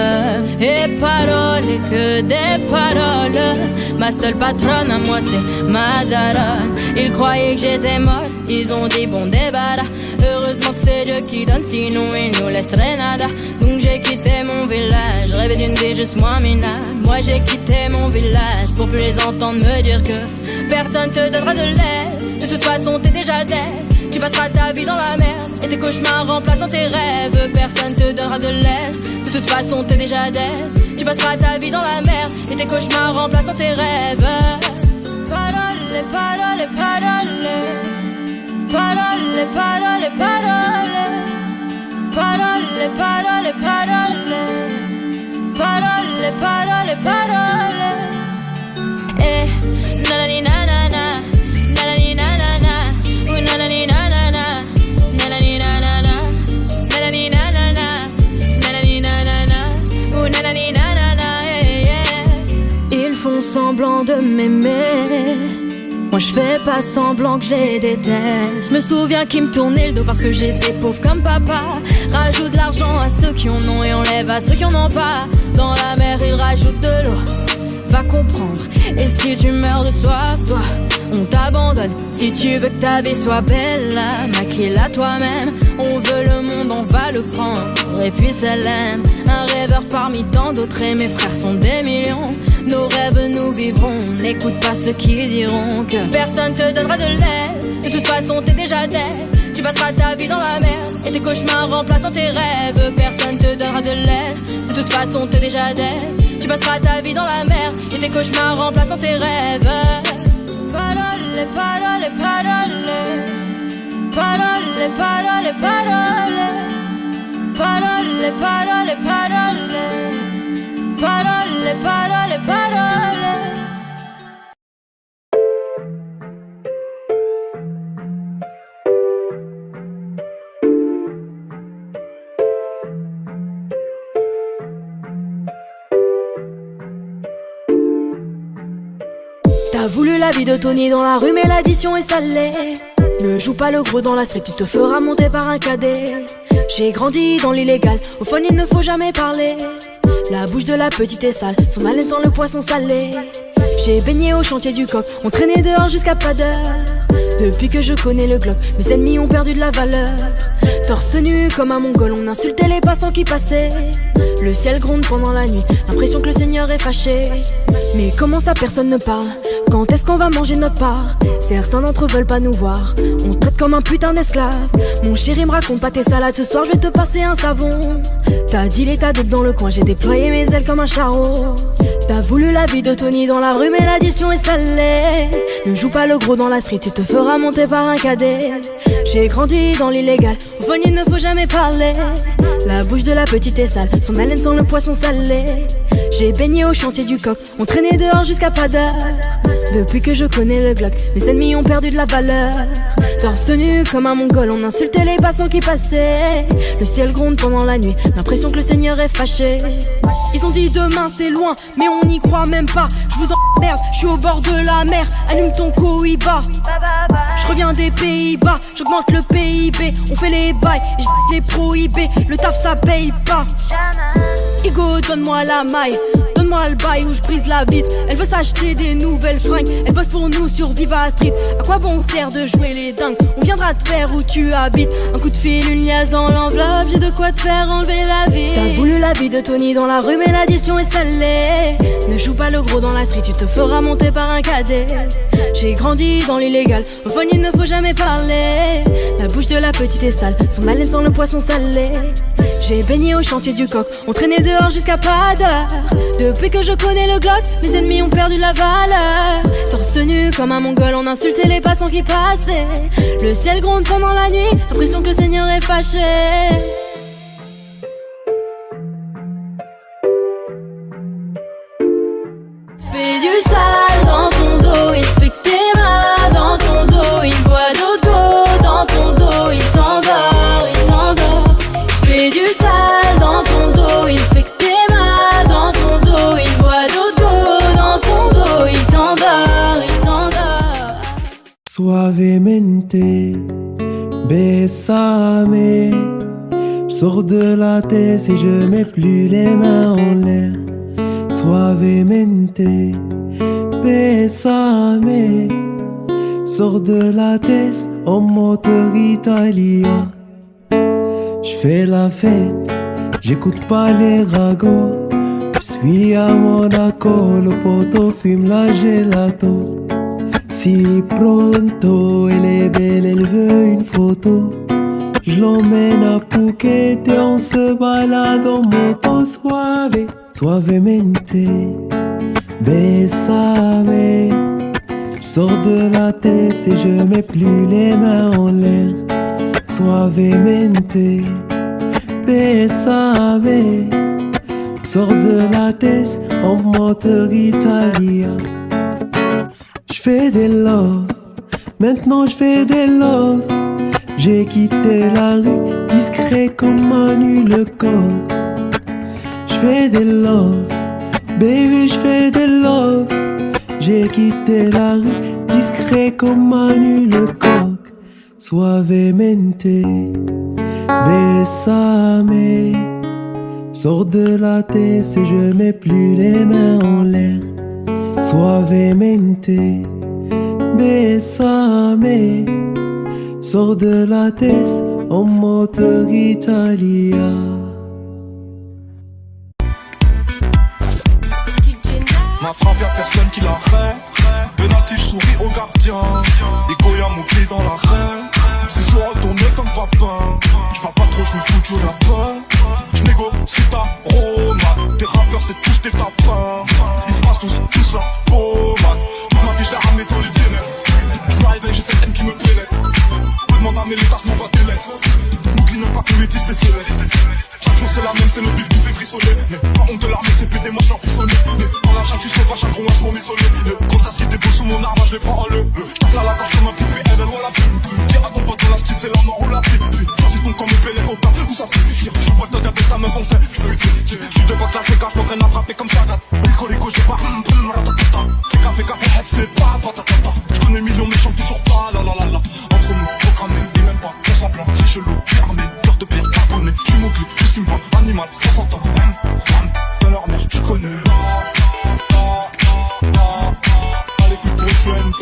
Et paroles, et que des paroles. Ma seule patronne à moi c'est ma daronne. Ils croyaient que j'étais morte, ils ont dit bon débarras. Heureusement que c'est Dieu qui donne, sinon il nous laisserait nada. Donc j'ai quitté mon village, rêvé d'une vie juste moins minable. Moi j'ai quitté mon village pour plus les entendre me dire que personne te donnera de l'aide. De toute façon t'es déjà dead. Tu passeras ta vie dans la merde et tes cauchemars remplaçant tes rêves. Personne te donnera de l'aide. De toute façon t'es déjà dead. Tu passeras ta vie dans la merde et tes cauchemars remplaçant tes rêves. Parole, parole, parole. Parole, parole, parole. Parole, parole, parole. Parole, parole, parole. Eh, nanani nanana. Nanani nanana. Ooh nanani nanana. Nanani nanana. Nanani nanana. Nanani nanana. Ooh nanani nanana. Ils font semblant de m'aimer. Moi je fais pas semblant que je les déteste. Je me souviens qu'ils me tournaient le dos parce que j'étais pauvre comme papa. Rajoute de l'argent à ceux qui en ont et enlève à ceux qui en ont pas. Dans la mer ils rajoutent de l'eau, va comprendre. Et si tu meurs de soif, toi, on t'abandonne. Si tu veux que ta vie soit belle, là, maquille-la toi-même. On veut le monde, on va le prendre. Et puis ça l'aime. Un rêveur parmi tant d'autres et mes frères sont des millions. Nos rêves nous vivrons, n'écoute pas ceux qui diront que personne te donnera de l'aide. De toute façon t'es déjà dead. Tu passeras ta vie dans la merde et tes cauchemars remplaçant tes rêves. Personne te donnera de l'aide. De toute façon t'es déjà dead. Tu passeras ta vie dans la merde et tes cauchemars remplaçant tes rêves. Parole, parole, parole. Parole, parole, parole. Parole, parole, parole. Parole, parole, parole. T'as voulu la vie de Tony dans la rue mais l'addition est salée. Ne joue pas le gros dans la street, tu te feras monter par un cadet. J'ai grandi dans l'illégal, au fun il ne faut jamais parler. La bouche de la petite est sale, son haleine sent le poisson salé. J'ai baigné au chantier du coq, on traînait dehors jusqu'à pas d'heure. Depuis que je connais le Glock, mes ennemis ont perdu de la valeur. Torse nu comme un mongol, on insultait les passants qui passaient. Le ciel gronde pendant la nuit, l'impression que le Seigneur est fâché. Mais comment ça personne ne parle? Quand est-ce qu'on va manger notre part? Certains d'entre eux veulent pas nous voir, on traite comme un putain d'esclave. Mon chéri me raconte pas tes salades, ce soir je vais te passer un savon. T'as dealé ta dope dans le coin, j'ai déployé mes ailes comme un charreau. T'as voulu la vie de Tony dans la rue mais l'addition est salée. Ne joue pas le gros dans la street, tu te feras monter par un cadet. J'ai grandi dans l'illégal, au fond il ne faut jamais parler. La bouche de la petite est sale, son haleine sent le poisson salé. J'ai baigné au chantier du coq, on traînait dehors jusqu'à pas d'heure. Depuis que je connais le Glock, mes ennemis ont perdu de la valeur. Torse nu comme un mongol, on insultait les passants qui passaient. Le ciel gronde pendant la nuit, l'impression que le Seigneur est fâché. Ils ont dit demain c'est loin, mais on n'y croit même pas. Je vous emmerde, je suis au bord de la mer. Allume ton Cohiba. Je reviens des Pays-Bas, j'augmente le PIB. On fait les bails et je les prohibés. Le taf ça paye pas. Igo, donne-moi la maille, donne-moi le bail où je brise la vitre. Elle veut s'acheter des nouvelles fringues, elle bosse pour nous sur Viva Street. À quoi bon sert de jouer les dingues? On viendra te faire où tu habites. Un coup de fil, une liasse dans l'enveloppe, j'ai de quoi te faire enlever la vie. T'as voulu la vie de Tony dans la rue mais l'addition est salée. Ne joue pas le gros dans la street, tu te feras monter par un cadet. J'ai grandi dans l'illégal, au fond il ne faut jamais parler. La bouche de la petite est sale, son haleine sent le poisson salé. J'ai baigné au chantier du coq, on traînait dehors jusqu'à pas d'heure. Depuis que je connais le Glock, mes ennemis ont perdu la valeur. Torse nu comme un mongol, on insultait les passants qui passaient. Le ciel gronde pendant la nuit, l'impression que le Seigneur est fâché. Fais du sale dans ton dos, il fait que t'es mal dans ton dos. Il voit d'autres go dans ton dos, il t'endort, il t'endort. Fais du sale dans ton dos, il fait que t'es mal dans ton dos. Il voit d'autres go dans ton dos, il t'endort, il t'endort. Suavemente, besame. J'sors de la tête et je mets plus les mains en l'air. Suavemente, besame. Sors de la tête en moteur italien. J'fais la fête, j'écoute pas les ragots. J'suis à Monaco, le poteau fume la gelato. Si pronto, elle est belle, elle veut une photo. J'l'emmène à Phuket et on se balade en moto. Suave, suavemente, besame. J'sors de la tête et je mets plus les mains en l'air. Suavemente, besame. Sors de la tête en moteur italien. J'fais des love, maintenant j'fais des love. J'ai quitté la rue, discret comme Manu le coq. J'fais des love, baby j'fais des love. J'ai quitté la rue, discret comme Manu le coq. Suavemente, besame. Sors de la tête et je mets plus les mains en l'air. Suavemente, besame. Sors de la tête en moteur italien. Ma frappe y'a personne qui l'arrête. Penalty j'souris au gardien. Ego y'a mon pied dans l'arène. C'est soit retourné comme papin. J'parle pas trop, j'me fous du rappeur. J'négocie ta Roma. Tes rappeurs c'est tous des tapins. Ils se passent tous la pommade. Toute ma vie j'l'ai ramené dans les ténèbres. J'me réveille, j'ai cette haine qui me pénètre. Demande à mes létas, m'envoie des lettres. N'oublie ne pas que le métis t'es céleste. Chaque jour c'est la même, c'est le bif qui me fait frissonner. Mais pas honte de l'armée, c'est plus des moches j'emprisonné. Mais dans la chatte, tu sais pas, chaque gros match pour m'isoler. Le gros tas qui débouche sous mon arbre, je les prends en le. J'tape là la gorge comme un pipi, elle voilà plus. Dire à ton pote dans la street, c'est la mort ou la vie. Choisis ton camp, me paie les coca, où ça fait. J'suis pas le toc avec ta meuf en scène. J'suis devant la CK, j'm'entraîne à frapper comme ça. Rico, j'ai pas. Fais gaffe, c'est pas patatata. J'connais millions méchants, toujours pas la la la la. Entre nous, programmé, et même pas, on semblant, c'est chelou, j'suis armé, cœur de pierre, abonné, j'suis mowgli, j'suis Simba, animal, 60 ans, dans leur mère, tu connais. À l'écoute prochaine,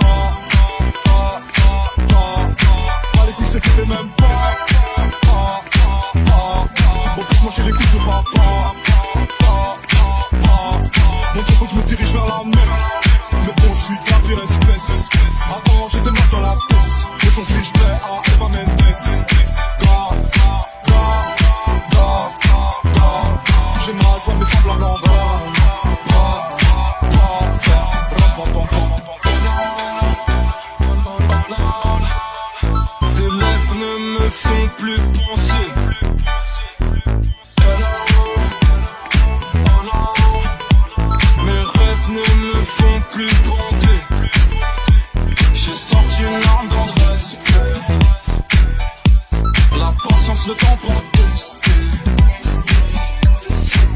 me font plus penser. Mes rêves ne me font plus bander. J'ai sorti une arme dans le respect. La patience, le temps pour tester.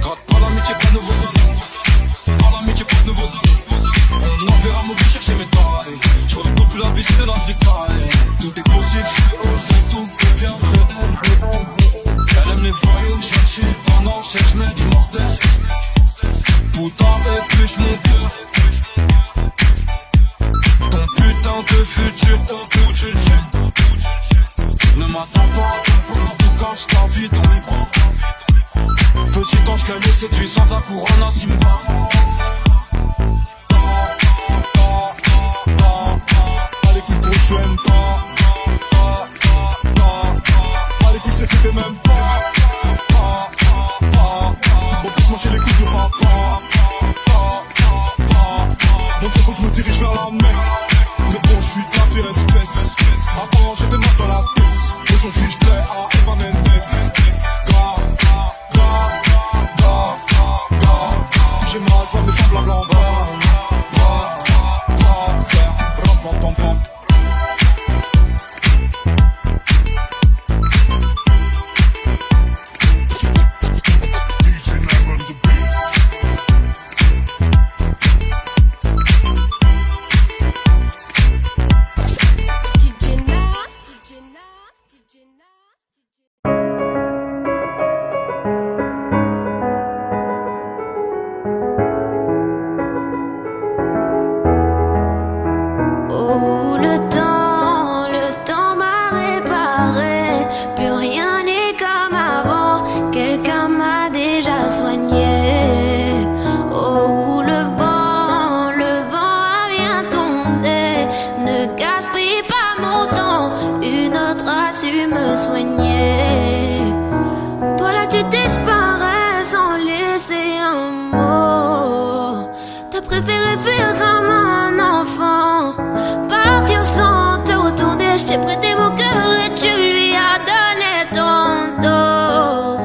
Gratte pas l'amitié, pas de nouveaux amis. Pas l'amitié, pas de nouveaux amis. On enverra mon but chercher mes tailles. Je redécouvre plus la vie, c'est de la vie caille. Tout est possible, je fais oser, tout devient réel. Elle aime les voyous, je viens de chez pendant, je mets du mortel. Putain, épluche mon cœur. Ton putain de futur au bout d'une chaîne. Ne m'attends pas, tout cache ta vie dans mes bras. Petit ange calme séduisant, ta couronne à Simba. Pas les couilles prochaines, pas les couilles c'est que t'es même pas. Bon faut manger les couilles de papa. Mon Dieu faut que je me dirige vers la mer. Mais bon je suis de la pire espèce. Avant j'étais mort dans la pièce. Aujourd'hui je plais à Eva Mendes. J'ai mal, je vois mes semblables en bas. Faire ram pam pam pam. DJ Nab on the beat. DJ Nab. Oh, le temps m'a réparé. Plus rien n'est comme avant. Quelqu'un m'a déjà soigné. Oh, le vent a bien tourné. Ne gaspille pas mon temps. Une autre a su me soigner. Toi là tu disparais sans laisser un mot. T'as préféré fuir comme un enfant. Partir sans te retourner. Je t'ai prêté mon cœur et tu lui as donné ton dos.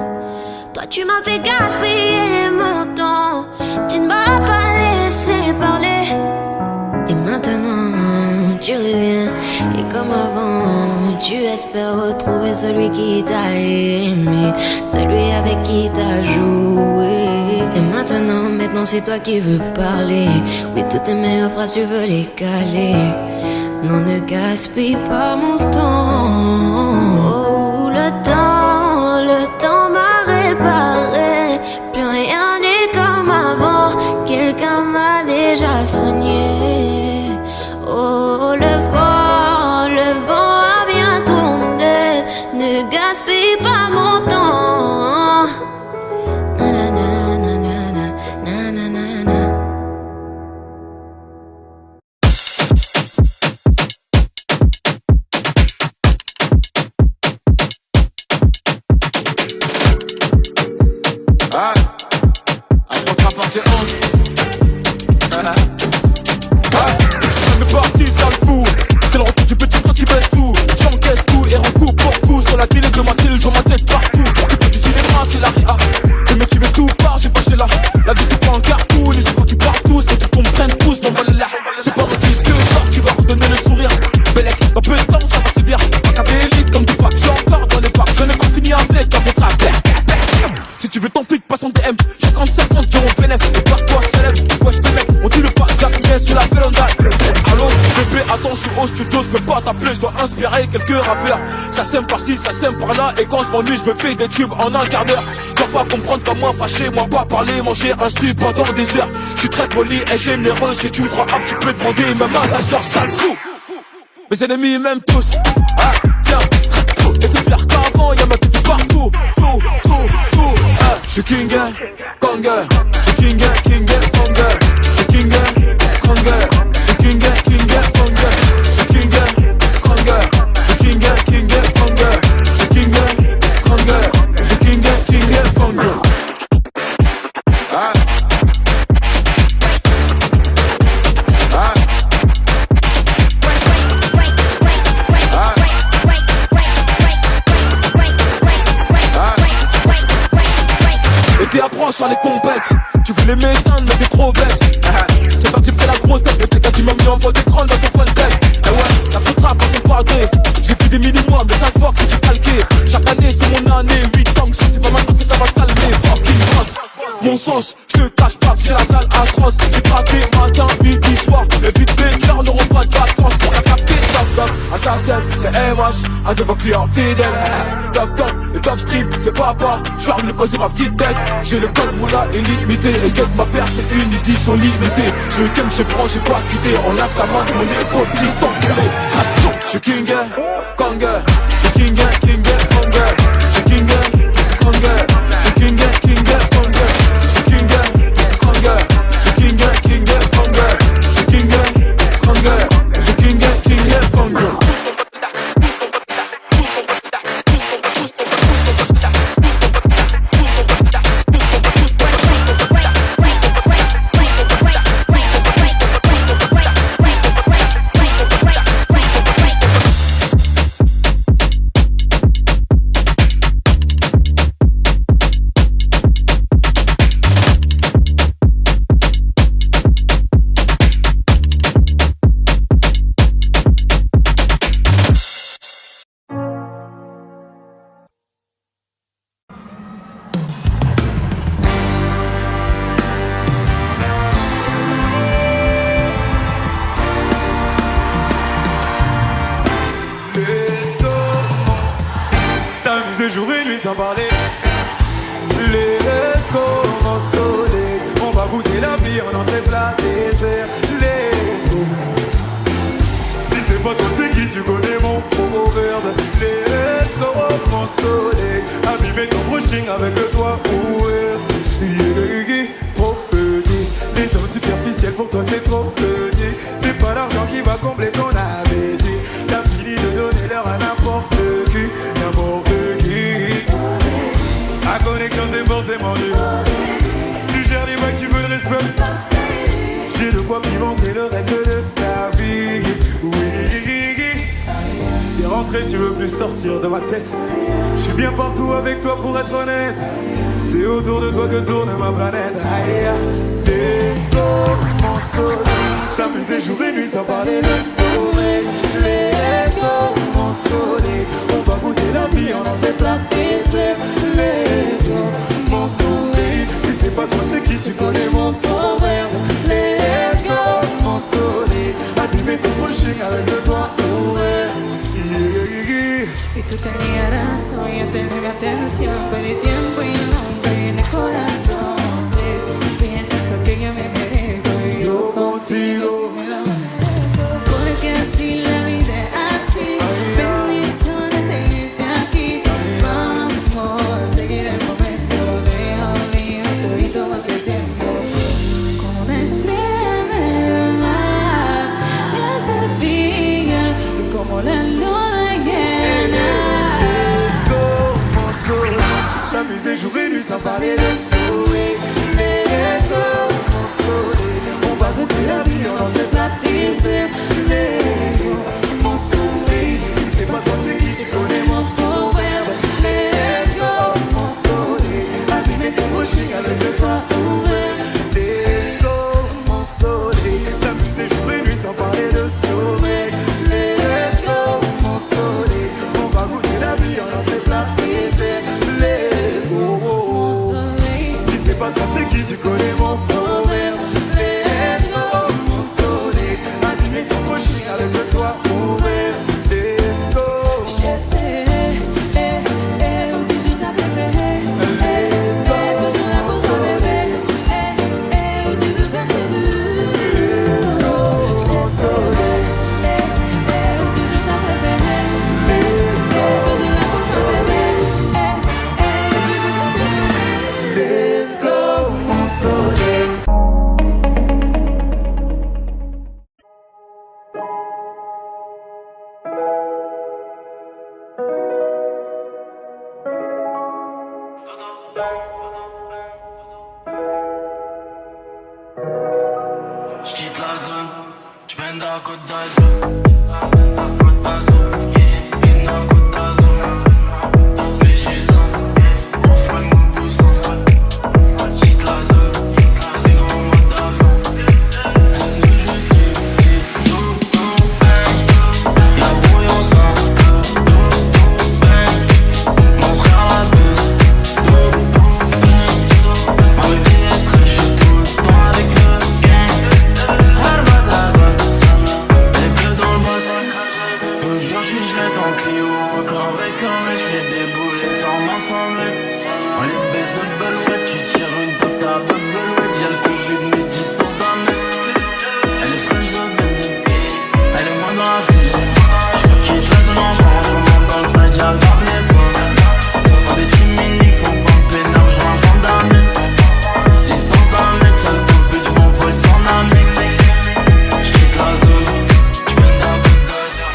Toi tu m'as fait gaspiller mon temps. Tu ne m'as pas laissé parler. Et maintenant tu reviens. Et comme avant tu espères retrouver celui qui t'a aimé, celui avec qui t'as joué. Et maintenant c'est toi qui veux parler. Oui, toutes tes meilleures phrases tu veux les caler. Non, ne gaspille pas mon temps. Oh, le temps m'a réparé. Plus rien n'est comme avant. Quelqu'un m'a déjà soigné. Oh, le vent a bien tourné. Ne gaspille pas mon temps. Na na na na na na na na. Ah, après partie 11. On est parti, ça le fou. C'est le retour du petit prince qui baisse tout. J'encaisse tout et rends coup pour coup. Sur la télé de ma cellule, je vois ma tête partout. C'est pas du cinéma, c'est la réa. Les mecs qui veulent tout part, j'ai pas chez là. La vie c'est pas un cartoon, les gens qui partout. C'est qu'ils comprennent tous dans le là. J'ai pas mon disque fort qui va redonner le sourire. Bellec, dans peu de temps, ça va sévir. Pas qu'à l'élite comme du pack, j'ai encore dans les parcs. Je n'ai pas fini avec un votre affaire. Si tu veux ton flic, passe en DM. 50-50 euros bénéf, et pas toi célèbre. Wesh les mecs, on dit le pas Jack mais sur la vélonda. Allô, bébé, attends, je suis au studio, je peux pas t'appeler, je dois inspirer quelques rappeurs. Ça sème par-ci, ça sème par-là, et quand je m'ennuie, je me fais des tubes en un quart d'heure. Dois pas comprendre qu'à moi fâché, moi pas parler, manger un style pendant des heures. Je suis très poli et généreux, si tu me crois up, tu peux demander même à la soeur sale fou. Mes ennemis m'aiment tous, ah tiens, tout. Et c'est pire qu'avant, y'a ma tête partout, tout, je suis king, conger, je suis king, conger, je suis king, conger, je suis king, conger, je suis king, conger, je suis king, conger, je suis king, conger, je suis king, conger. Ah. Ah. Tu voulais m'éteindre mais t'es trop bête. C'est toi qui me fais la grosse tête. Le t'es qui m'a mis en fond d'écran dans son fun tech. Eh ouais, la faute rap c'est pas gré. J'ai plus des mini-mois mais ça se voit que c'est du calqué. Chaque année c'est mon année, 8 ans que c'est pas maintenant que ça va se calmer. Fucking boss. Mon sens, je te cache pas que j'ai la dalle atroce. J'ai braqué matin, midi, soir. Le but baker n'auront pas de vacances. Pour la capter, toc toc, assassin, c'est MH. Un de vos clients fidèles. Toc toc, le top strip, c'est papa. J'suis venu poser ma petite tête. J'ai le code moula illimité. Et que ma paire c'est une édition limitée. Je le ken, je prends, j'ai pas quitté. On lave ta main de mon épaule, petit enculé. J'suis king, Kanga. J'suis king, Kanga. J'suis king, Kanga. J'suis king, Kanga. Jour et nuit sans parler. Les commencent soleil. On va goûter la vie en entrée plat désert. Les si c'est pas toi c'est qui tu connais mon proverbe. Les commencent soleil. Abîmer ton brushing avec le toit ouvert. Trop petit. Les hommes superficiels pour toi c'est trop petit. C'est pas l'argent qui va combler ton appétit. T'as fini de donner l'heure à n'importe qui. La connexion c'est forcément dur. Tu gères les vagues, tu veux le respect. J'ai de quoi pimenter le reste de ta vie. Oui. T'es rentré, tu veux plus sortir de ma tête. Je suis bien partout avec toi pour être honnête. C'est autour de toi que tourne ma planète. Let's go, mon soleil. S'amuser jour et nuit sans parler de soleil. Let's go, mon soleil. On va goûter la vie en entrée plat dessert. Let's go, mon soleil. Si c'est pas toi c'est qui tu connais mon proverbe. Let's go, mon soleil. Abîmer ton brushing avec le doigt ouvert. Y tú tenías razón, yo tenía mi atención. Perdí tiempo y un hombre en el corazón. Sé bien lo que yo me merezco. Y yo contigo si me lo merezco. Porque así la vida es así. Bendiciones tenerte aquí. Vamos a seguir el momento. Deja mío, todo va creciendo. Como una estrella del mar. Ya sabía que como la luna llena. S'amuser jour et nuit sans parler de soleil. Let's go, mon soleil. On va goûter la vie en entrée plat dessert. Let's go, mon soleil. Si c'est pas toi c'est qui tu connais mon proverbe. Let's go, mon soleil. Abîmer ton brushing avec le toit ouvert. Let's go, mon soleil. S'amuser jour et nuit sans parler de sommeil. Let's go, mon soleil. On va goûter la vie en entrée plat dessert. C'est pas toi c'est qui tu connais mon proverbe. Let's go, mon soleil. Abîmer ton brushing avec le toit ouvert. Let's go. Je sais, où tu joues ta préférée. Let's go, toujours là pour toi bébé. Où tu veux faire tes vues. Let's go, mon soleil. Où tu joues ta préférée. Let's go, toujours là pour toi bébé. let's go, mon soleil. J'quitte la zone, j'mène dans la côte d'Azur. La côte d'Azur, yeah, dans la côte d'Azur. Dans le Béjuzan, on fouette mon pouce, on fouette. J'quitte la zone, je fais des boulettes sans m'assembler. On les baisse de belouette, tu tires une top, t'as pas de belouette. J'ai le Covid, mes distances d'un mètre. Elle est fraîche de bébé, elle est moins dans la fille. Je quitte la zone en bas, je remonte dans le side, j'aggrave les points. Faut des chimiques, faut pas me pénal, je rends gendarme. Distance d'un mètre, ça le Covid, je m'envole sans ami. Je quitte la zone, je mène d'un coup d'azur.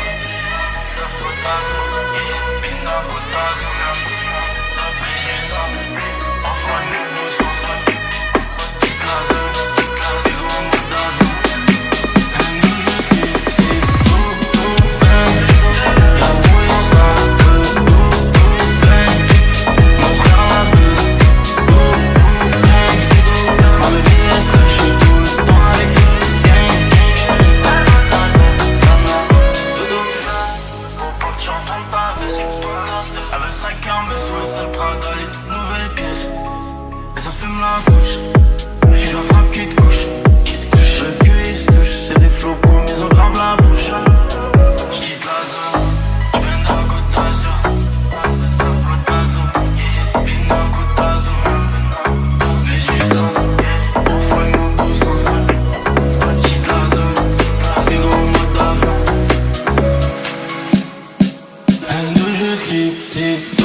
Avec 5 ans, mes souhaits, c'est le Prada, les toutes nouvelles pièces. Et ça fume la couche. J'suis la frappe qui te couche. Le cul il se touche, c'est des flocons, ils ont grave la bouche. J'quitte la zone, j'mène d'un Côte d'Azur. Côte d'Azur, une Côte d'Azur. Médusa, on fout nos goûts sans fin. Quitte la zone, c'est gros mode d'avion. Elle nous jusqu'ici, tout.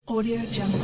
Audio Jungle.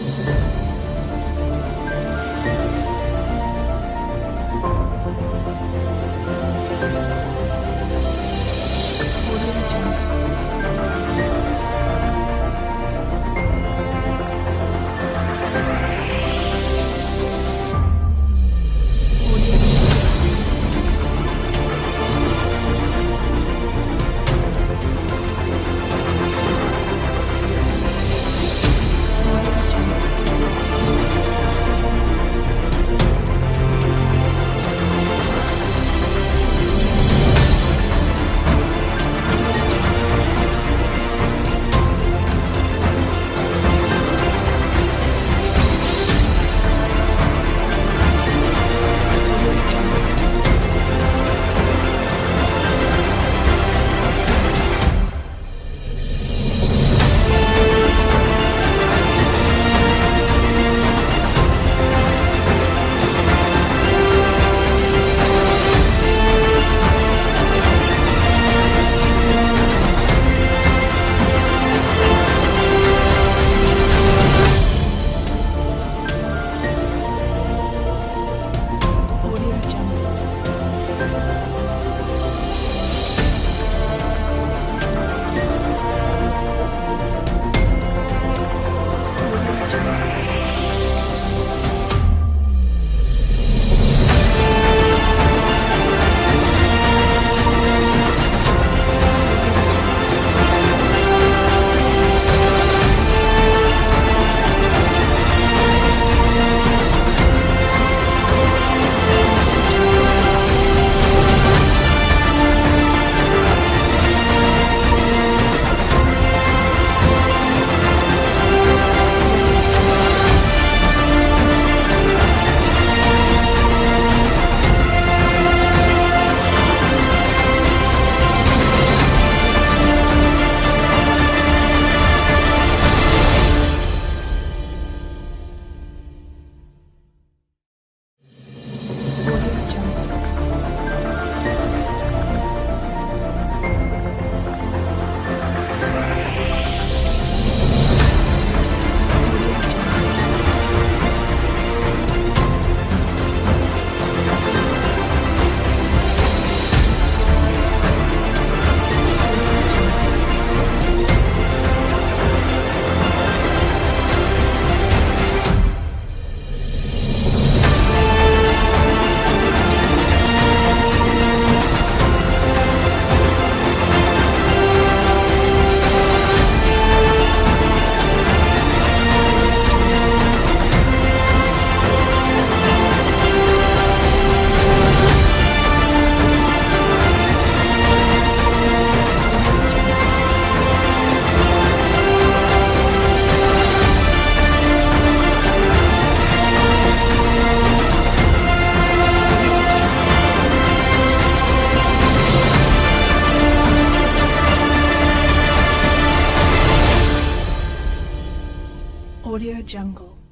Jungle.